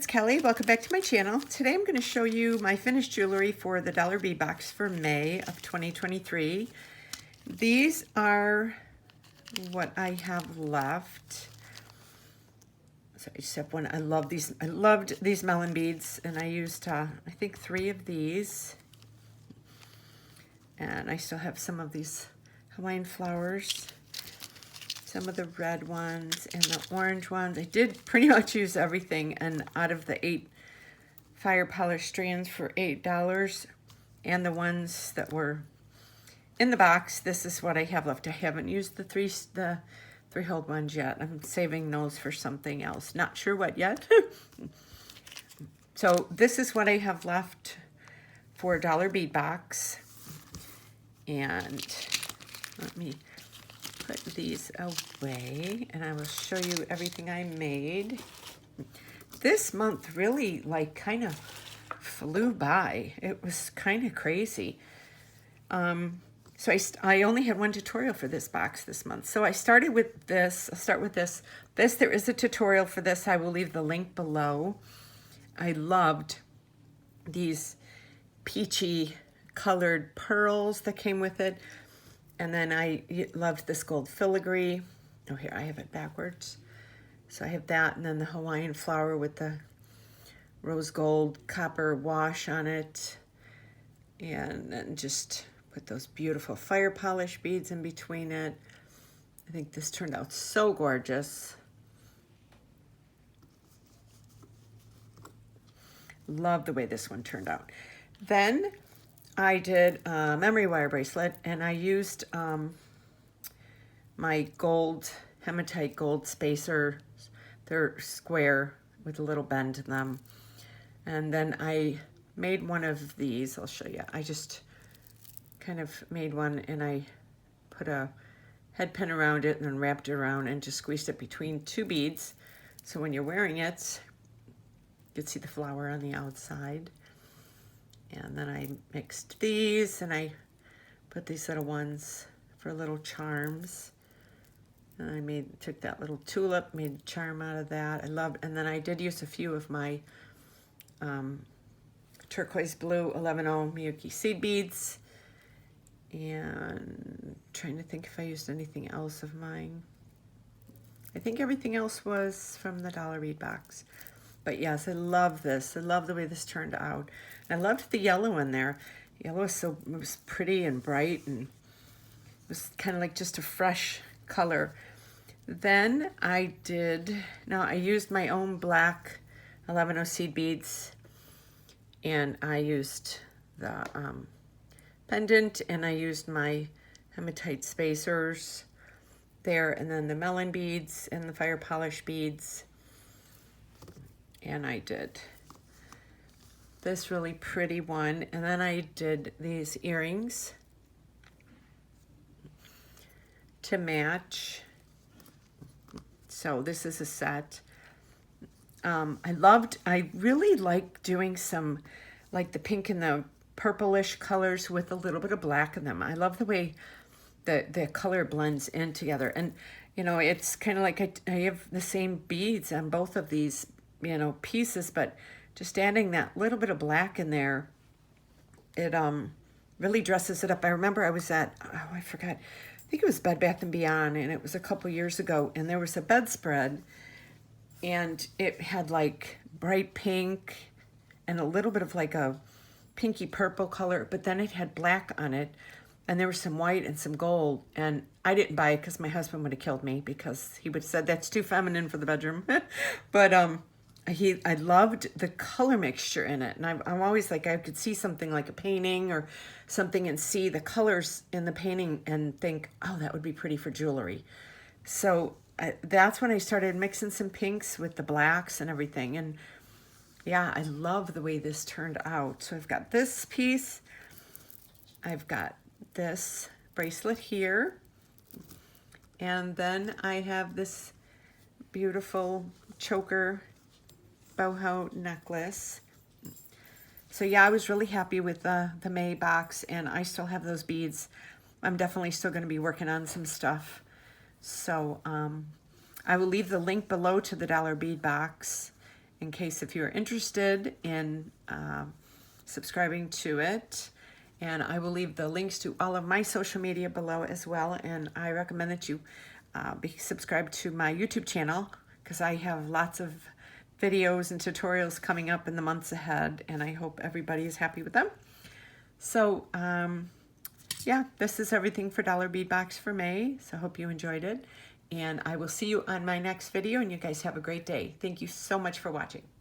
Kelly. Welcome back to my channel. Today I'm going to show you my finished jewelry for the Dollar Bead box for May of 2023. These are what I have left. So I just have one. I love these. I loved these melon beads, and I used I think 3 of these. And I still have some of these Hawaiian flowers. Some of the red ones and the orange ones. I did pretty much use everything, and out of the 8 fire polish strands for $8 and the ones that were in the box, this is what I have left. I haven't used the three-holed ones yet. I'm saving those for something else. Not sure what yet. So this is what I have left for a Dollar Bead box. And let me put these away, and I will show you everything I made. This month really kind of flew by. It was kind of crazy. So I only had one tutorial for this box this month. So I started with this. I'll start with this. There is a tutorial for this. I will leave the link below. I loved these peachy colored pearls that came with it. And then I loved this gold filigree. Oh, here, I have it backwards. So I have that, and then the Hawaiian flower with the rose gold copper wash on it. And then just put those beautiful fire polish beads in between it. I think this turned out so gorgeous. Love the way this one turned out. Then I did a memory wire bracelet, and I used my gold, hematite gold spacers. They're square with a little bend in them. And then I made one of these. I'll show you. I just kind of made one, and I put a head pin around it and then wrapped it around and just squeezed it between 2 beads. So when you're wearing it, you can see the flower on the outside. And then I mixed these, and I put these little ones for little charms. And I took that little tulip, made a charm out of that. I loved, and then I did use a few of my turquoise blue 11-0 Miyuki seed beads. And trying to think if I used anything else of mine. I think everything else was from the Dollar Bead box. But yes, I love this. I love the way this turned out. I loved the yellow in there. Yellow was it was pretty and bright, and it was kind of like just a fresh color. Then I used my own black 11-0 seed beads, and I used the pendant, and I used my hematite spacers there, and then the melon beads and the fire polish beads. And I did this really pretty one, and then I did these earrings to match. So this is a set. I really like doing some, like the pink and the purplish colors with a little bit of black in them. I love the way the color blends in together. And, you know, it's kind of like I have the same beads on both of these, you know, pieces, but just adding that little bit of black in there, it really dresses it up. I remember I was at, I forgot, I think it was Bed Bath & Beyond, and it was a couple years ago, and there was a bedspread, and it had like bright pink and a little bit of like a pinky purple color, but then it had black on it, and there was some white and some gold, and I didn't buy it because my husband would have killed me, because he would have said that's too feminine for the bedroom. But I loved the color mixture in it, and I'm always like, I could see something like a painting or something and see the colors in the painting and think, oh, that would be pretty for jewelry. So that's when I started mixing some pinks with the blacks and everything. And yeah, I love the way this turned out. So I've got this piece, I've got this bracelet here, and then I have this beautiful choker boho necklace. So yeah, I was really happy with the May box, and I still have those beads. I'm definitely still going to be working on some stuff. So I will leave the link below to the Dollar Bead box, in case if you're interested in subscribing to it. And I will leave the links to all of my social media below as well. And I recommend that you be subscribed to my YouTube channel, because I have lots of videos and tutorials coming up in the months ahead, and I hope everybody is happy with them. So yeah, this is everything for Dollar Bead Box for May. So I hope you enjoyed it, and I will see you on my next video, and you guys have a great day. Thank you so much for watching.